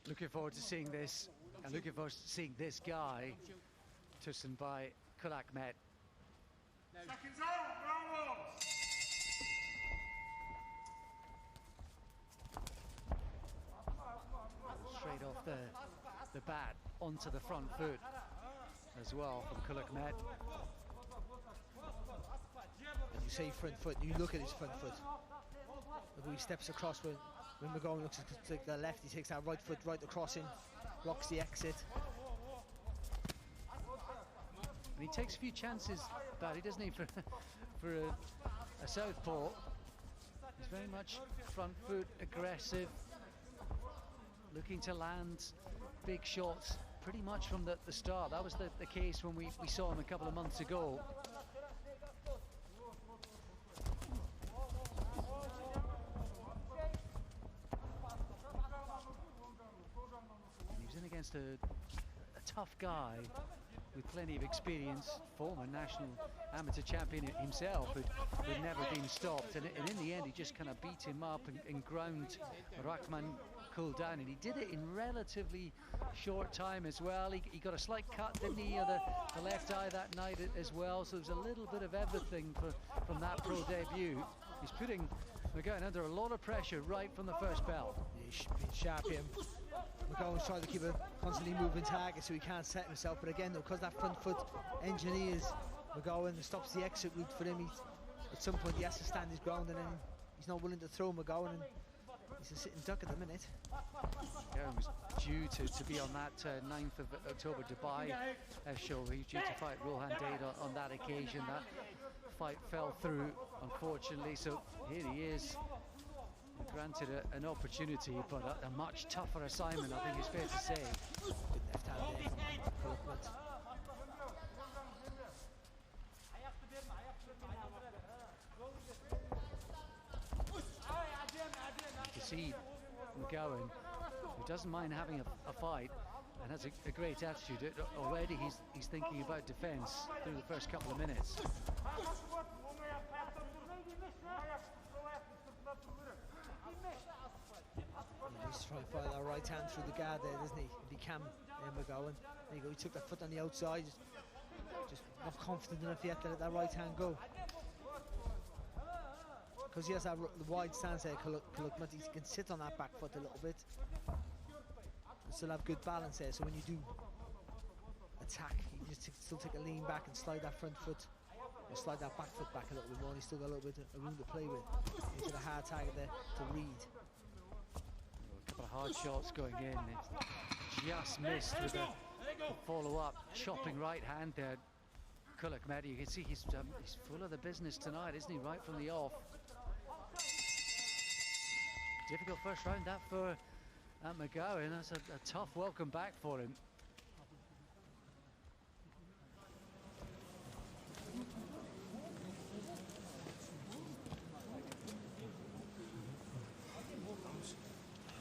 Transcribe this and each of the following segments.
Looking forward to seeing this, and looking forward to seeing this guy, Tursynbay Kulakhmet. Seconds out, bravo! Straight off the bat onto the front foot as well from Kulakhmet. When you say front foot, you look at his front foot. Look, he steps across when McGowan looks to take the left, he takes that right foot right across him, blocks the exit. And he takes a few chances, but he doesn't need for a southpaw. He's very much front foot aggressive, looking to land big shots pretty much from the start. That was the case when we saw him a couple of months ago. And he was in against a tough guy with plenty of experience, former national amateur champion himself, who'd never been stopped, and in the end he just kind of beat him up and ground Rahman Kul down, and he did it in relatively short time as well. He got a slight cut, didn't he, of the left eye that night as well, so there's a little bit of everything from that pro debut. He's putting McGowan under a lot of pressure right from the first bell. He's been sharp him. McGowan's trying to keep a constantly moving target so he can't set himself, but again though, because that front foot engineers McGowan, stops the exit route for him, at some point he has to stand his ground, and then he's not willing to throw McGowan, and he's a sitting duck at the minute. McGowan was due to be on that 9th of October Dubai show. He was due to fight Rohan Dade on that occasion. That fight fell through, unfortunately, so here he is, granted an opportunity, but a much tougher assignment, I think it's fair to say. Good left hand there from Kulakhmet. You can see McGowan, who doesn't mind having a fight and has a great attitude. Already he's thinking about defence through the first couple of minutes. He's trying to fire that right hand through the guard there, doesn't he? If he can, McGowan. There you go, he took that foot on the outside, just not confident enough yet to let that right hand go. Because he has that wide stance there, Kulakhmet, he can sit on that back foot a little bit and still have good balance there, so when you do attack, you just still take a lean back and slide that front foot, or slide that back foot back a little bit more, and he's still got a little bit of room to play with into the hard target there to read. A couple of hard shots going in, it's just missed with a follow-up chopping right hand there. Kulakhmet, you can see he's full of the business tonight, isn't he, right from the off. Difficult first round that for McGowan. That's a tough welcome back for him.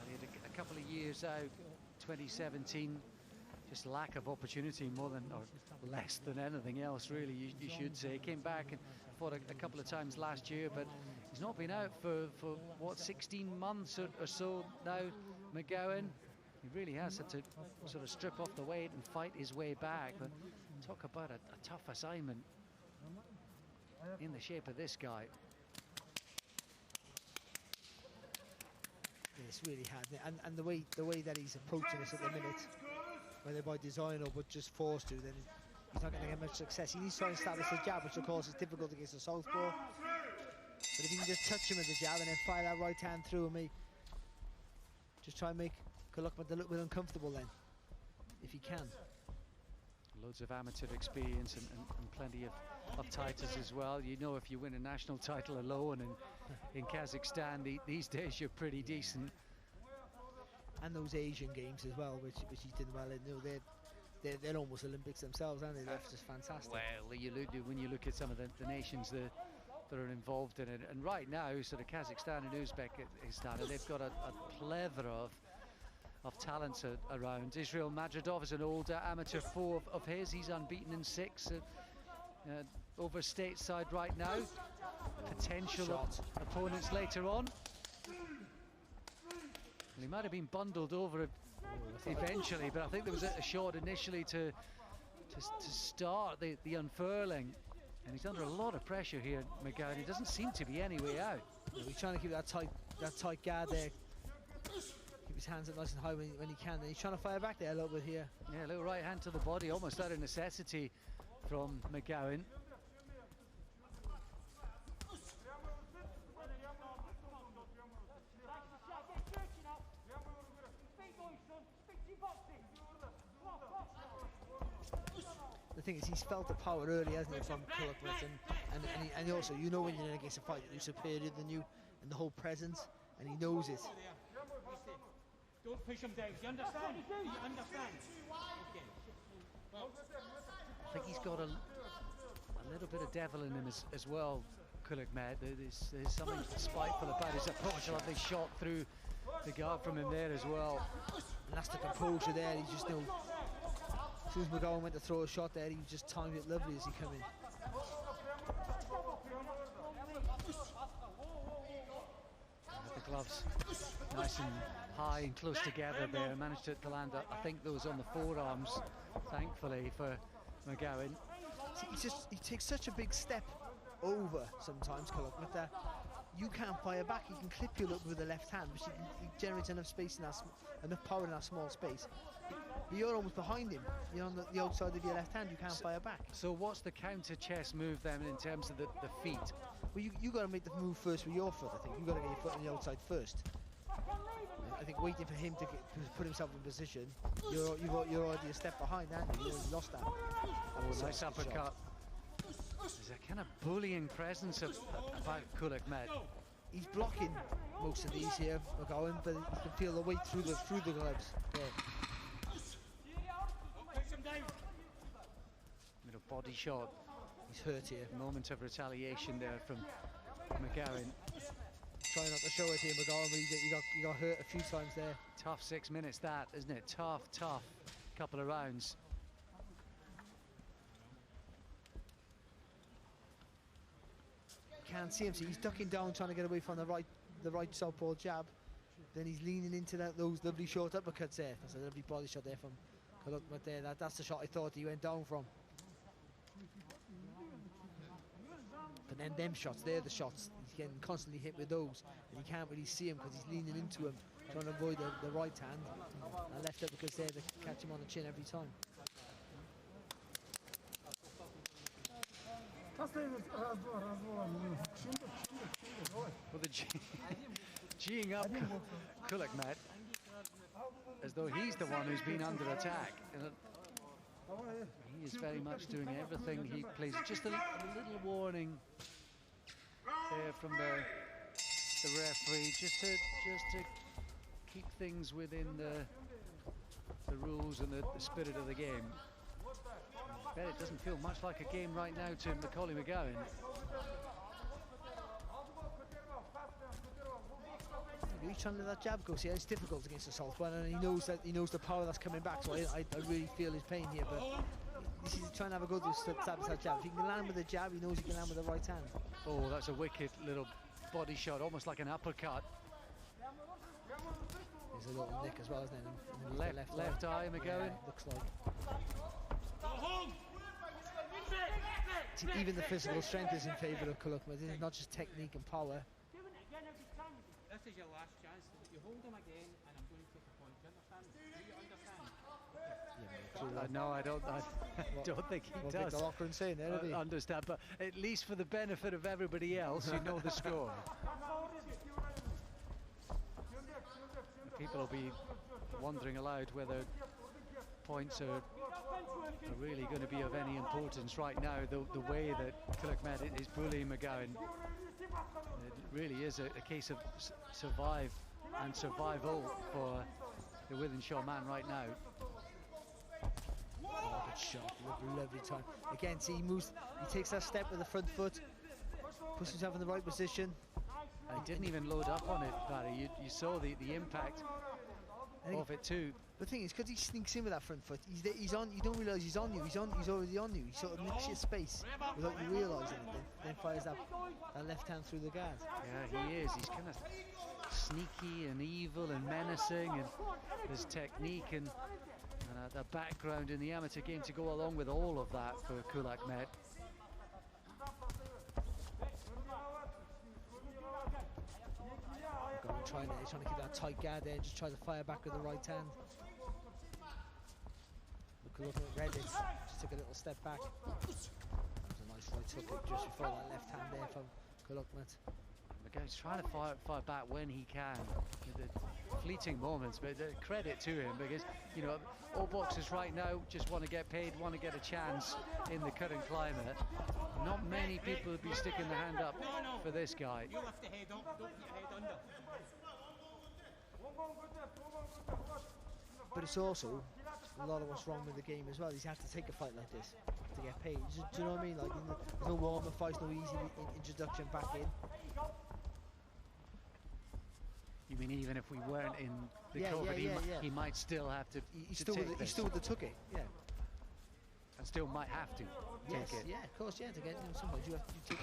He had a couple of years out, 2017. Just lack of opportunity more than, or less than anything else, really, you should say. Came back and fought a couple of times last year, but he's not been out for what, 16 months or so now, McGowan. He really has had to sort of strip off the weight and fight his way back. But talk about a tough assignment in the shape of this guy. Yeah, it's really hard, and the way that he's approaching us at the minute, whether by design or but just forced to, then he's not going to get much success. He needs to try and establish the jab, which of course is difficult against a southpaw. But if he can just touch him with the jab and then fire that right hand through him, just try and make Kulakhmet a little bit uncomfortable then, if he can. Loads of amateur experience and plenty of titles as well. You know, if you win a national title alone, and in Kazakhstan these days you're pretty decent. And those Asian games as well, which he did well in. You know, they're almost Olympics themselves, aren't they? They're just fantastic. Well, when you look at some of the nations that are involved in it, and right now, sort of Kazakhstan and Uzbekistan, they've got a plethora of talents around. Israel Madridov is an older amateur foe of his. He's unbeaten in 6 over stateside right now. Potential opponents later on. Well, he might have been bundled over eventually, but I think there was a shot initially to start the unfurling, and he's under a lot of pressure here, McGowan. He doesn't seem to be any way out. Yeah, he's trying to keep that tight guard there. Keep his hands up nice and high when he can. And he's trying to fire back there a little bit here. Yeah, a little right hand to the body, almost out of necessity from McGowan. The thing is, he's felt the power early, hasn't he, from Kulakhmet, and also, you know, when you're in against a fighter who's superior than you, and the whole presence, and he knows it. Don't push him down. You understand? You understand? I think he's got a little bit of devil in him as well, Kulakhmet. There's something spiteful about his approach. A lovely shot through the guard from him there as well. And that's the composure there. He just knew. As soon as McGowan went to throw a shot there, he just timed it lovely as he came in. The gloves nice and high and close together there. Managed to land, I think, those on the forearms, thankfully, for McGowan. See, he takes such a big step over sometimes, Kulakhmet, that you can't fire back. He can clip you up with the left hand, which he generates enough space in that, enough power in that small space. But you're almost behind him. You're on the outside of your left hand. You can't fire back. So what's the counter chess move then in terms of the feet? Well, you got to make the move first with your foot. I think you got to get your foot on the outside first. I think waiting for him to put himself in position, you're already a step behind, aren't you? You already lost that. Nice uppercut. There's a kind of bullying presence about Kulakhmet. He's blocking most of these here, McGowan, but you can feel the weight through the gloves. Yeah. Little body shot. He's hurt here. Moment of retaliation there from McGowan. Trying not to show it here, McGowan, but he got hurt a few times there. Tough 6 minutes that, isn't it? Tough couple of rounds. Can't see him, so he's ducking down, trying to get away from the right southpaw jab. Then he's leaning into those lovely short uppercuts there. That's a lovely body shot there from Kulakhmet there. That's the shot I thought he went down from. But then them shots, they're the shots. He's getting constantly hit with those, and you can't really see him because he's leaning into him, trying to avoid the right hand. And left uppercuts there to catch him on the chin every time. Well, the geeing up Kulakhmet as though he's the one who's been under attack. He is very much doing everything he pleases. Just a little warning there from the referee, just to keep things within the rules and the spirit of the game. I bet it doesn't feel much like a game right now to Macaulay McGowan. He's trying to let that jab go. See, it's difficult against the southpaw, and he knows the power that's coming back. So I really feel his pain here. But he's trying to have a go to stab that jab. If he can land with the jab, he knows he can land with the right hand. Oh, that's a wicked little body shot, almost like an uppercut. There's a little nick as well, isn't it? In the left eye, McGowan. Yeah, looks like. See, even the physical strength is in favour of Kulakhmet. It's not just technique and power. This is your last chance. You hold him again, and I'm going to take a point. Do you understand? Yeah, no, I don't think he does. The locker and saying there, understand, but at least for the benefit of everybody else, you know the score. People will be wondering aloud whether points are really going to be of any importance right now. The way that Kulakhmet is bullying McGowan, it really is a case of survive and survival for the Wythenshawe man right now. Oh, good shot, lovely time. Again, see, he takes that step with the front foot, puts himself in the right position. And he didn't even load up on it, Barry. You saw the impact of it too. The thing is, because he sneaks in with that front foot, he's on. You don't realise he's on you. He's already on you. He sort of nicks your space without you realising it. Then fires that left hand through the guard. Yeah, he is. He's kind of sneaky and evil and menacing, and his technique and the background in the amateur game to go along with all of that for Kulakhmet. Trying to keep that tight guard there and just try to fire back with the right hand. Kulakhmet read it, just took a little step back. That was a nice right hook just before that left hand there from Kulakhmet. McGowan's trying to fire back when he can. The fleeting moments, but credit to him, because you know all boxers right now just want to get paid, want to get a chance in the current climate. Not many people would be sticking their hand up for this guy. You lift the head up, don't put your head under. But it's also a lot of what's wrong with the game as well. He's had to take a fight like this to get paid. Do you know what I mean? Like, there's no warm-up fights, no easy introduction back in. You mean even if we weren't in the COVID, he might still have to he still would have took it, yeah. And still might have to take it. Yeah, of course, yeah. To get sometimes you have to take,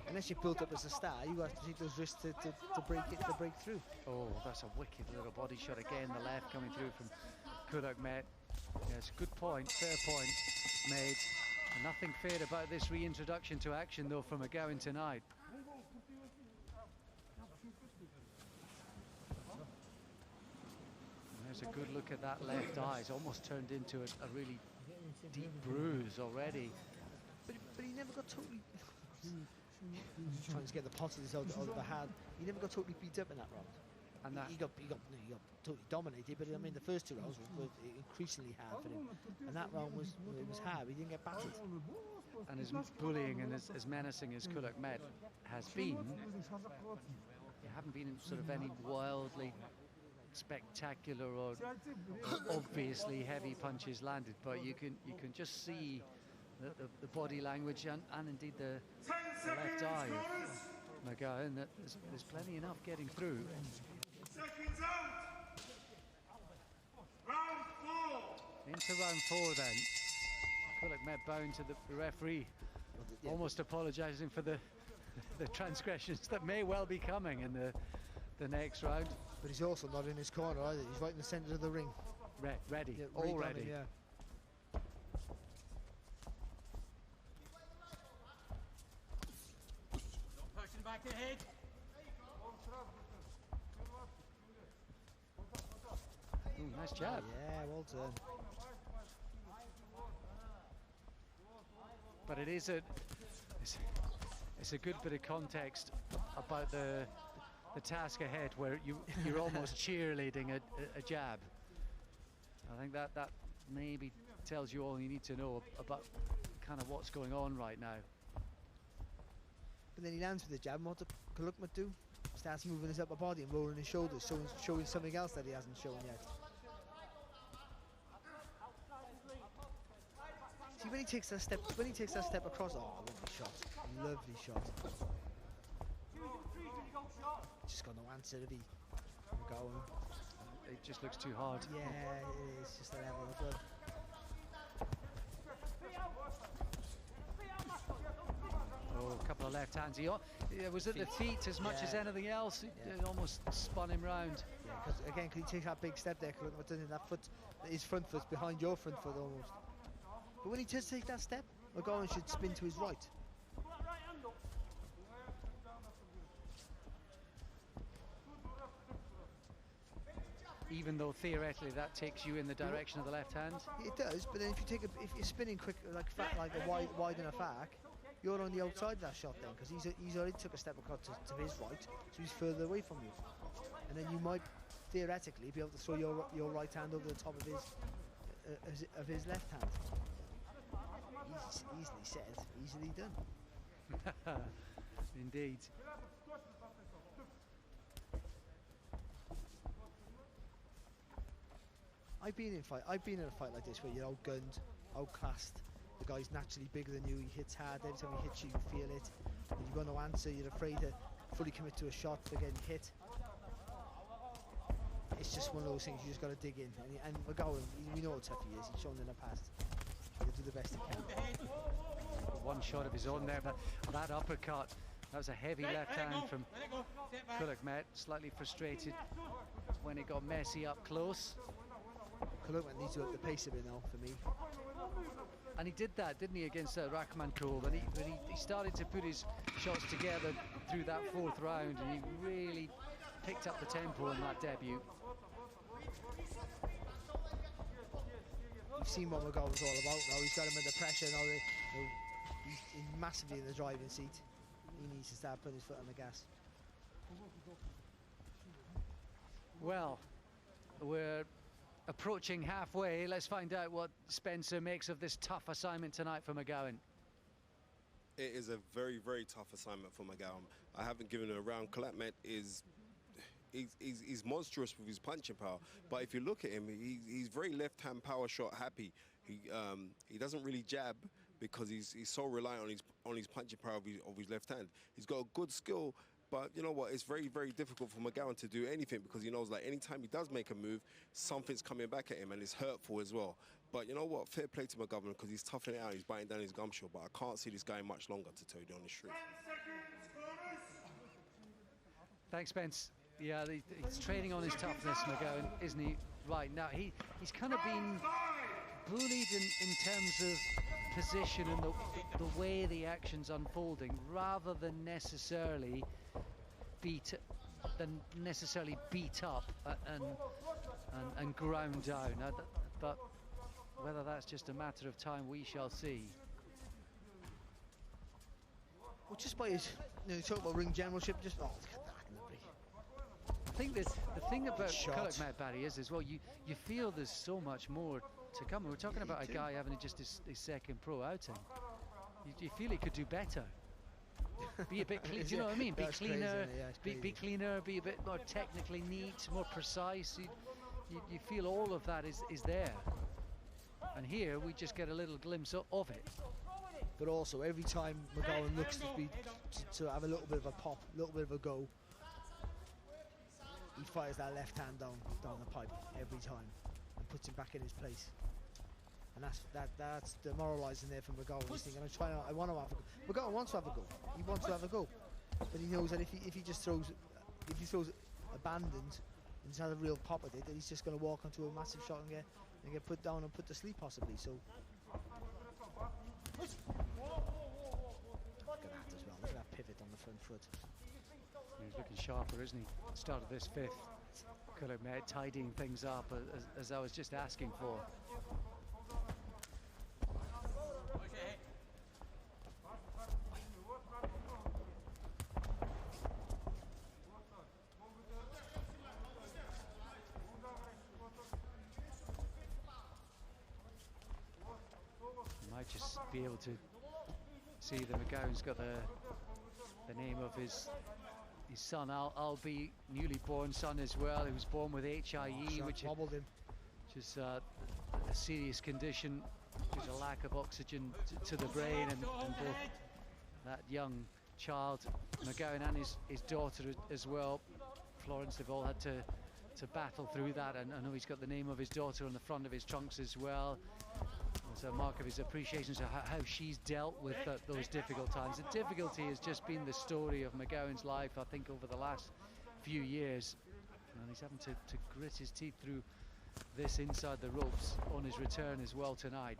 unless you're built up as a star, you have to take those risks to break through. Oh, that's a wicked little body shot again. The left coming through from Kulakhmet. Yes, good point, fair point made. Nothing fair about this reintroduction to action though from McGowan tonight. There's a good look at that left eye. It's almost turned into a really deep bruise already. But he never got totally... trying to get the positives out of the hand. He never got totally beat up in that round. And he got totally dominated. But I mean, the first two rounds were increasingly hard for him. And that round was hard. He didn't get battered. And as bullying and as menacing as Kulakhmet has been, you haven't been in sort of any wildly spectacular or obviously heavy punches landed, but you can just see the body language and indeed the left eye of McGowan, that there's plenty enough getting through. Seconds out. Round 4. Into round 4 then. Kulakhmet bowing to the referee, almost apologising for the transgressions that may well be coming in the next round. But he's also not in his corner either. He's right in the centre of the ring. Ready, yeah, all ready. Yeah. Pushing back to the head. Ooh, nice jab. Yeah, well done. But it is it's a good bit of context about the task ahead, where you're almost cheerleading a jab. I think that maybe tells you all you need to know about kind of what's going on right now. But then he lands with the jab, and what does Kulakhmet do? Starts moving his upper body and rolling his shoulders, showing something else that he hasn't shown yet. See, when he takes that step across, oh, lovely shot. Just got no answer to be going. It just looks too hard. Yeah, it is just a level of blood. Oh, a couple of left hands. He was at the feet as much as anything else. It almost spun him round. Yeah, because again, he takes that big step there. That foot, his front foot's behind your front foot almost. But when he does take that step, McGowan should spin to his right. Even though theoretically that takes you in the direction of the left hand. It does, but then if you're spinning quick like a wide enough arc, you're on the outside of that shot then, because he's already took a step across to his right, so he's further away from you. And then you might theoretically be able to throw your right hand over the top of his left hand. Easily said, easily done. Indeed. I've been in a fight like this where you're outgunned, outclassed. The guy's naturally bigger than you. He hits hard. Every time he hits you, you feel it. And you've got no answer. You're afraid to fully commit to a shot for getting hit. it's just one of those things you just got to dig in. And McGowan, we know how tough he is. He's shown in the past. He'll do the best he can. One shot of his own there, but that uppercut, that was a heavy left hand from Kulakhmet. Slightly frustrated when it got messy up close. Kulakhmet needs to up the pace a bit now for me. And he did that, didn't he, against Rahman Kool? And he started to put his shots together through that fourth round, and he really picked up the tempo in that debut. You've seen what McGowan's all about now. He's got him under pressure now. He's massively in the driving seat. He needs to start putting his foot on the gas. Well, we're approaching halfway. Let's find out what Spencer makes of this tough assignment tonight for McGowan. It is a very, very tough assignment for McGowan. I haven't given it a round. Kulakhmet is he's monstrous with his punching power, but if you look at him, he's very left-hand power shot happy. He doesn't really jab because he's so reliant on his punching power of his left hand. He's got a good skill, but you know what? It's very, very difficult for McGowan to do anything because he knows, like, anytime he does make a move, something's coming back at him, and it's hurtful as well. But you know what? Fair play to McGowan because he's toughing it out. He's biting down his gumshoe, but I can't see this going much longer, to tell you the honest truth. Thanks, Spence. Yeah, he's trading on his toughness, McGowan, isn't he? Right, now he's kind of been bullied in terms of position and the way the action's unfolding, rather than necessarily beat up and ground down. But whether that's just a matter of time, we shall see. Well, just by his, you talk about ring generalship, just look at that in the break. I think the thing about Kulakhmet, Barry, is as well, you feel there's so much more to come. We're talking about a guy having just his second pro outing. You feel he could do better. Be a bit clean, do you know what I mean? Be cleaner, be cleaner, be a bit more technically neat, more precise. You feel all of that is there. And here we just get a little glimpse of it. But also, every time McGowan looks to have a little bit of a pop, a little bit of a go, he fires that left hand down the pipe every time and puts him back in his place. And that's demoralising there for McGowan. He's thinking, I want to have a go. McGowan wants to have a go. He wants to have a go, but he knows that if he throws abandoned and just has a real pop at it, that he's just going to walk onto a massive shot and get put down and put to sleep possibly. So look at that as well. Look at that pivot on the front foot. He's looking sharper, isn't he? Start of this fifth. Kulakhmet tidying things up as I was just asking for. You might just be able to see that McGowan's got the name of his son. I'll be newly born son as well. He was born with HIE, which is a serious condition due to lack of oxygen to the brain, and both that young child, McGowan, and his daughter as well, Florence, they've all had to battle through that. And I know he's got the name of his daughter on the front of his trunks as well. It's a mark of his appreciation to how she's dealt with those difficult times. The difficulty has just been the story of McGowan's life, I think, over the last few years. And he's having to grit his teeth through this inside the ropes on his return as well tonight.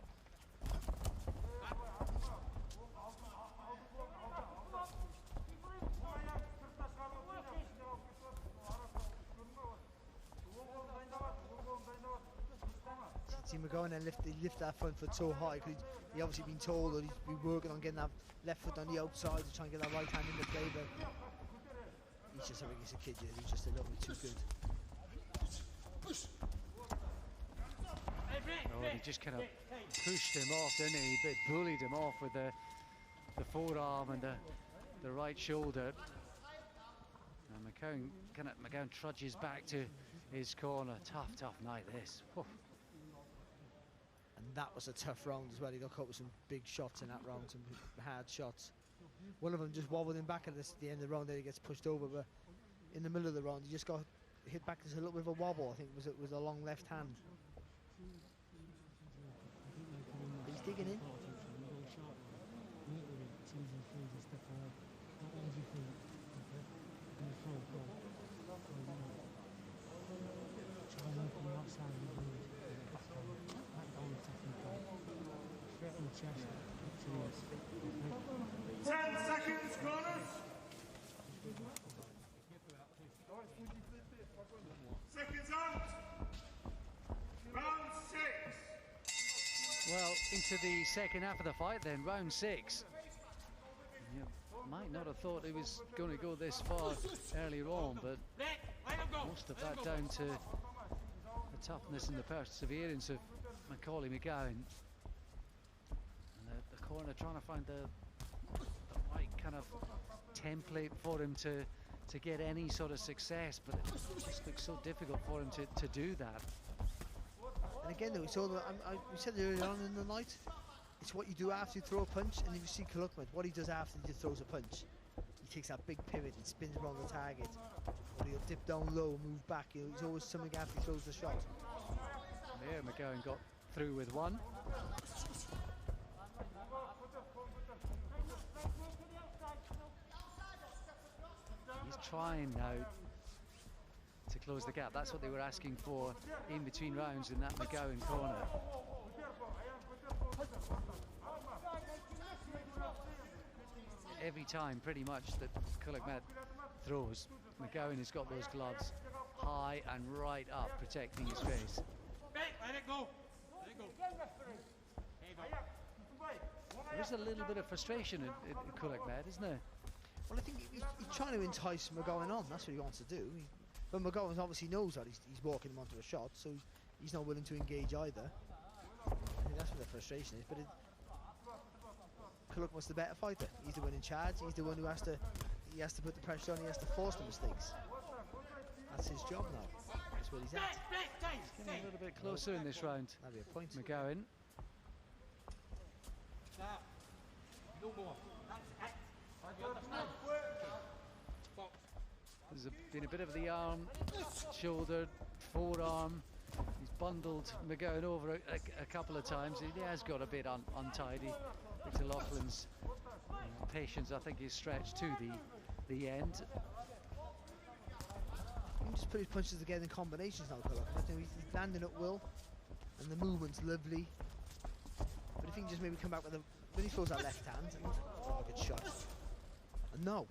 See McGowan and lift that front foot so high because he obviously been told that he's been working on getting that left foot on the outside to try and get that right hand into play, but he's just, I think he's a kid yet. He's just a little bit too good. Oh, he just kind of pushed him off, didn't he? He bullied him off with the forearm and the right shoulder. And McGowan trudges back to his corner. Tough night this. Whew. And that was a tough round as well. He got caught with some big shots in that round, some hard shots. One of them just wobbled him back at the end of the round, then he gets pushed over, but in the middle of the round he just got hit back. There's a little bit of a wobble. I think it was a long left hand. He's digging in. Ten seconds, corners. Seconds out. Round 6. Well, into the second half of the fight then, round 6. You might not have thought it was going to go this far earlier on, but most of that down to the toughness and the perseverance of Macaulay McGowan. And the corner trying to find the right kind of template for him to get any sort of success, but it just looks so difficult for him to do that. And again, though, it's all we said earlier on in the night, it's what you do after you throw a punch, and if you see Kulakhmet, what he does after he throws a punch, he takes that big pivot and spins around the target, or he'll dip down low, move back. He's always something after he throws the shot. Yeah, McGowan got through with one. He's trying now to close the gap. That's what they were asking for in between rounds in that McGowan corner. Every time, pretty much, that Kulakhmet throws, McGowan has got those gloves high and right up, protecting his face. Let it go. Let it go. There is a little bit of frustration in Kulakhmet, isn't there? Well, I think he's trying to entice McGowan on. That's what he wants to do. But McGowan obviously knows that he's walking him onto a shot, so he's not willing to engage either. I think that's where the frustration is. But Kulakhmet's the better fighter. He's the one in charge. He's the one who has to put the pressure on. He has to force the mistakes. That's his job now. That's where he's at. He's getting a little bit closer in this round. That'd be a point. McGowan. No more. That's it. You understand? There's been a bit of the arm, shoulder, forearm. He's bundled McGowan over a couple of times. He has got a bit untidy. Victor Loughlin's patience, I think, is stretched to the end. He can just put his punches together in combinations now, Kulakhmet. He's landing at will, and the movement's lovely. But if he can just maybe come back with when he throws that left hand, oh, good shot. And no,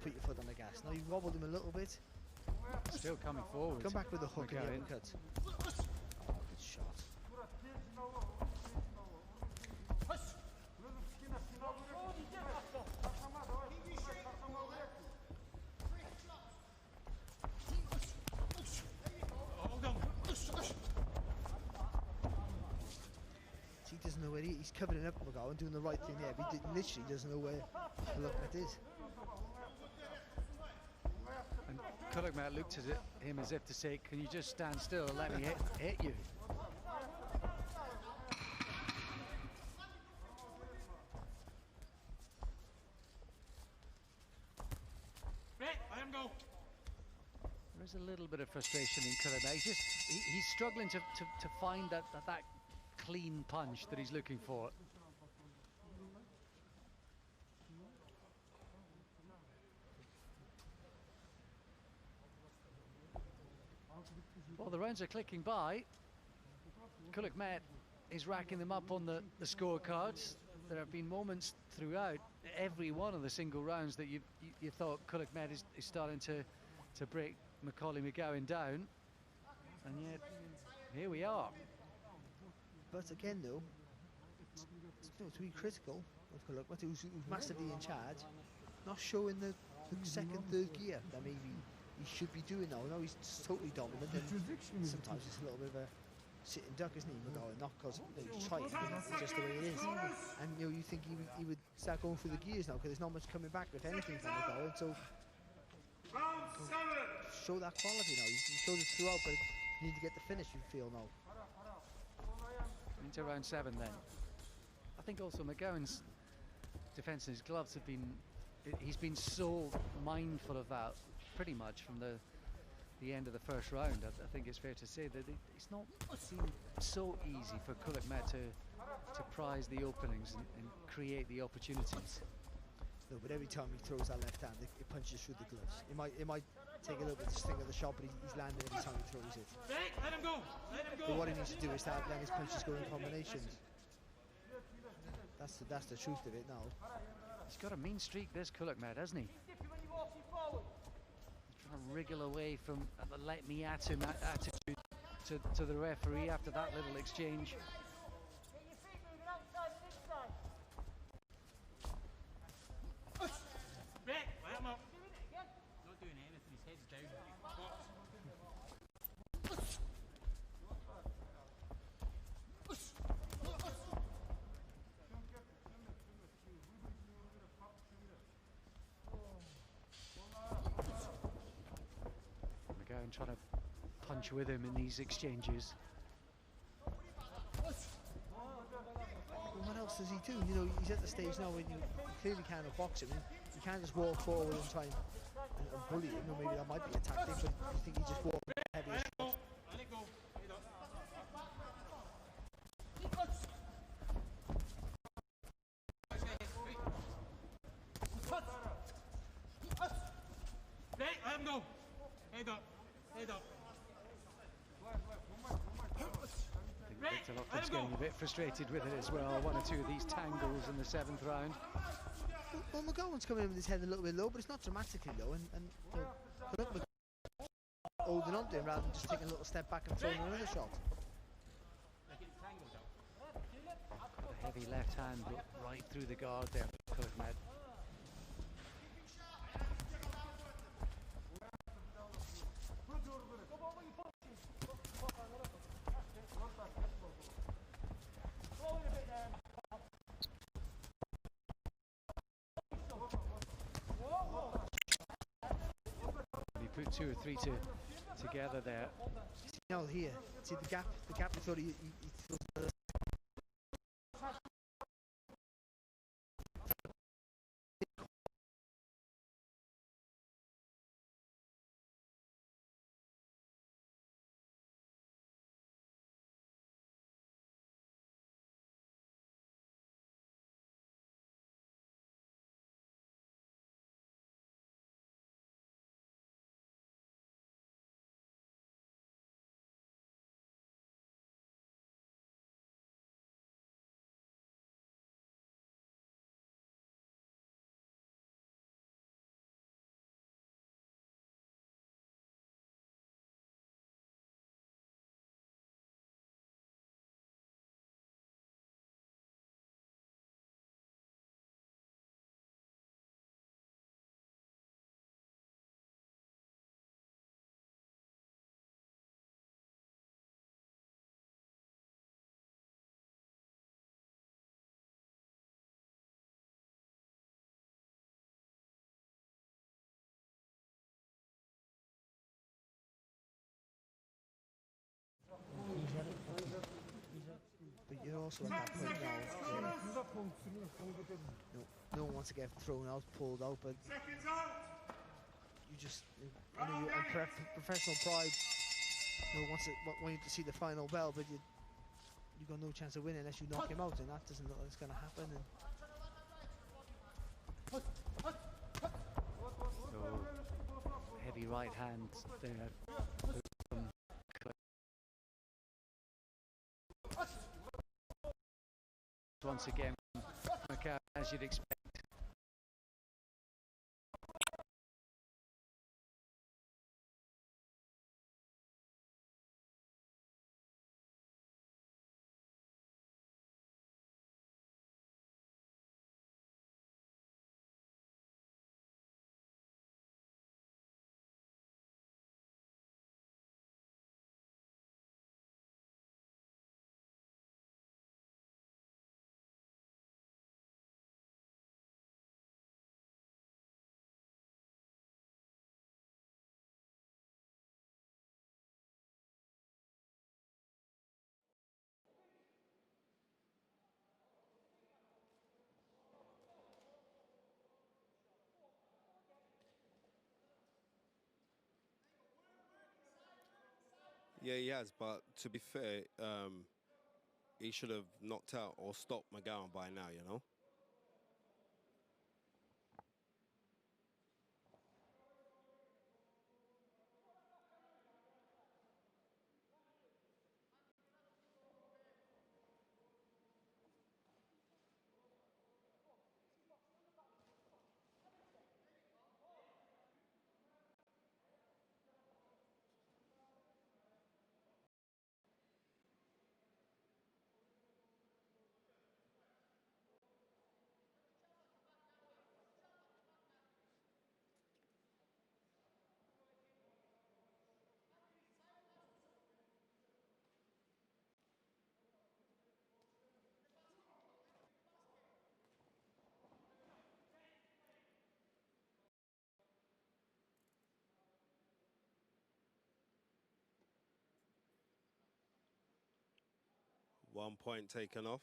put your foot on the gas. Now you wobbled him a little bit. Still coming forward. Come back with the hook and the McGowan. uppercut. Oh, good shot. He doesn't know where he's covering up McGowan, doing the right thing there, but he literally doesn't know where Kulakhmet is. And Kulakhmet looked at him as if to say, can you just stand still and let me hit you? Let him go. There's a little bit of frustration in Kulakhmet. He's struggling to find that clean punch that he's looking for. Well, the rounds are clicking by. Kulakhmet is racking them up on the scorecards. There have been moments throughout every one of the single rounds that you thought Kulakhmet is starting to break Macaulay McGowan down, and yet here we are. But again, though, to be critical of Kulakhmet, who's massively in charge, not showing the second, third gear that maybe he should be doing now. No, he's totally dominant, and sometimes it's a little bit of a sitting duck, isn't he, McGowan? Not because he's trying, it's just the way it is. And you think he would start going through the gears now, because there's not much coming back, if anything, from McGowan. So show that quality now. You showed it throughout, but you need to get the finish, you feel now. Into round 7 then. I think also McGowan's defence and his gloves have been, he's been so mindful of that pretty much from the the end of the first round, I think it's fair to say that it's not seemed so easy for Kulakhmet to prize the openings and create the opportunities. No, but every time he throws that left hand, it punches through the gloves. It might take a little bit of sting of the shot, but he's landing every time he throws it. Let him go. Let him go. But what he needs to do is let his punches go in combinations. That's the truth of it now. He's got a mean streak, this Kulakhmet, hasn't he? He's trying to wriggle away from the let me at him attitude to the referee after that little exchange. Not doing anything, his head's down. McGowan trying to punch with him in these exchanges. What else does he do? You know, he's at the stage now when you clearly can't box him. You can't just walk forward and try and bully him. No, maybe that might be a tactic, but I think he just walks heavy. Let it go. Let him go. Head up. Head up. I think Victor Loughlin's getting a bit frustrated with it as well. One or two of these tangles in the 7th round. Well, McGowan's coming in with his head a little bit low, but it's not dramatically low, and holding on to him rather than just taking a little step back and throwing another shot. Got a heavy left hand right through the guard there for Kulakhmet. Put 2 or 3 together there. See now here, see the gap he thought he throws another. But you're also at that point now. No one wants to get thrown out, pulled out, but you just, you know, professional pride. You know, want you to see the final bell, but you got no chance of winning unless you knock him out, and that doesn't look like it's going to happen. So heavy right hand there. Once again, Macaulay, as you'd expect. Yeah, he has, but to be fair, he should have knocked out or stopped McGowan by now, you know? One point taken off.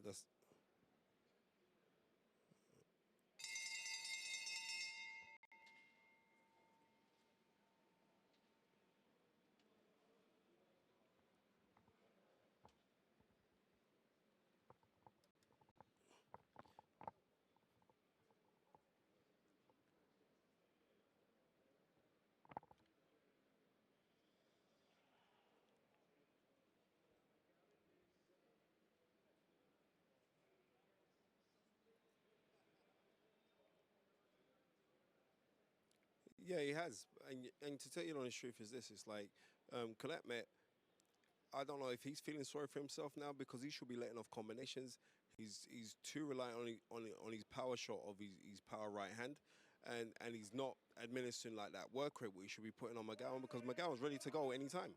That's yeah, he has. And to tell you the honest truth is this, it's like Kulakhmet, I don't know if he's feeling sorry for himself now because he should be letting off combinations. He's too reliant on his power shot of his power right hand, and he's not administering like that work rate what he should be putting on McGowan because McGowan's ready to go anytime.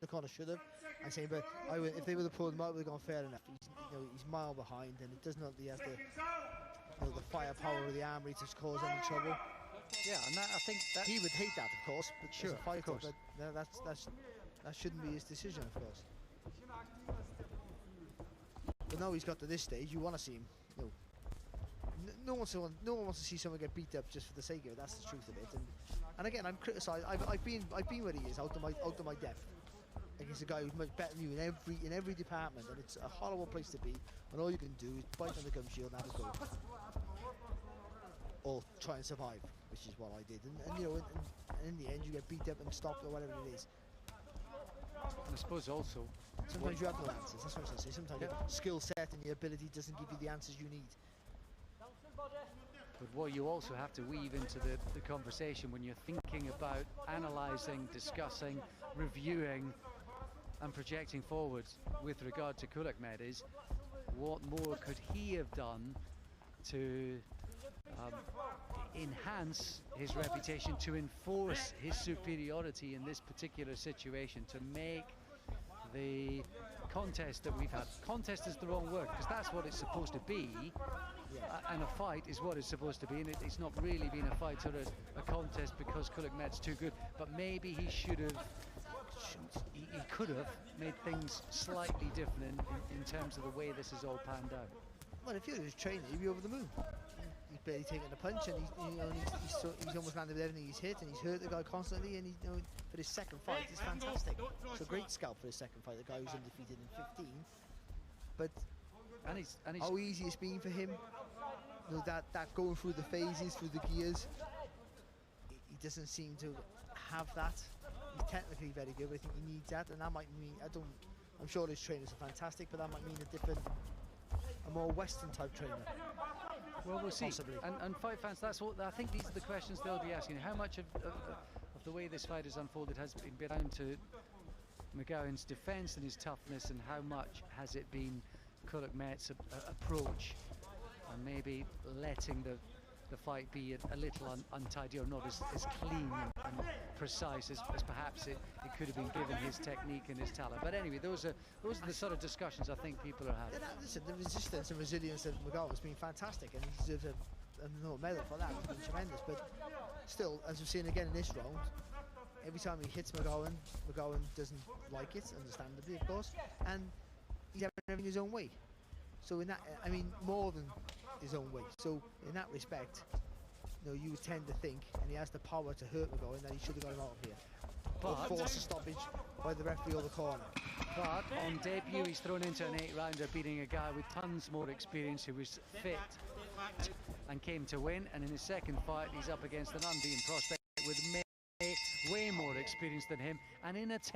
the corner should have. I'm saying, but if they would have pulled him out, would have gone fair enough. He's mile behind, and it does not. He has the firepower of the armory to cause any trouble. Yeah, and I think that He would hate that, of course, but Sure, as a fighter, of course. but that shouldn't be his decision, of course. But now he's got to this stage, you want to see him. No one wants to see someone get beat up just for the sake of it. That's the truth of it. And again, I'm criticised. I've been where he is, out of my depth, against a guy who's much better than you in every department, and it's a horrible place to be. And all you can do is bite on the gum shield and have a go, or try and survive, which is what I did. And you know, and in the end, you get beat up and stopped or whatever it is. I suppose also Sometimes you have no answers. That's what I'm saying. Sometimes your skill set and your ability doesn't give you the answers you need. But what you also have to weave into the conversation when you're thinking about analysing, discussing, reviewing and projecting forwards with regard to Kulakhmet is what more could he have done to enhance his reputation, to enforce his superiority in this particular situation, to make the contest that we've had, contest is the wrong word because that's what it's supposed to be, and a fight is what it's supposed to be, and it's not really been a fight or a contest because Kulakhmet's too good, but maybe he should have, he could have made things slightly different in terms of the way this has all panned out. Well, if you're his trainer, he'd be over the moon. He's barely taking a punch, and he's almost landed with everything he's hit, and he's hurt the guy constantly. And for his second fight, it's fantastic. It's a great scalp for his second fight. The guy who's undefeated in 15. But And he's how easy it's been for him, that going through the phases, through the gears. He doesn't seem to have that. He's technically very good, but I think he needs that, and that might mean I'm sure his trainers are fantastic, but that might mean a more Western type trainer. Well, we'll see. Possibly. And fight fans, that's what I think. These are the questions they'll be asking. How much of the way this fight has unfolded has been down to McGowan's defence and his toughness, and how much has it been Kulakhmet's approach and maybe letting the fight be a little untidy, or not as clean and precise as perhaps it could have been given his technique and his talent. But anyway, those are the sort of discussions I think people are having. Listen, the resistance and resilience of McGowan has been fantastic, and he deserves a medal for that. It's been tremendous. But still, as we've seen again in this round, every time he hits McGowan doesn't like it, understandably, of course, and he's having everything his own way. So in that, I mean, more than his own way. So in that respect, you would tend to think, and he has the power to hurt McGowan, that he should have got him out of here. But force a stoppage by the referee or the corner. But on debut, he's thrown into an 8-rounder, beating a guy with tons more experience who was fit and came to win. And in his second fight, he's up against an unbeaten prospect with way more experience than him, and in a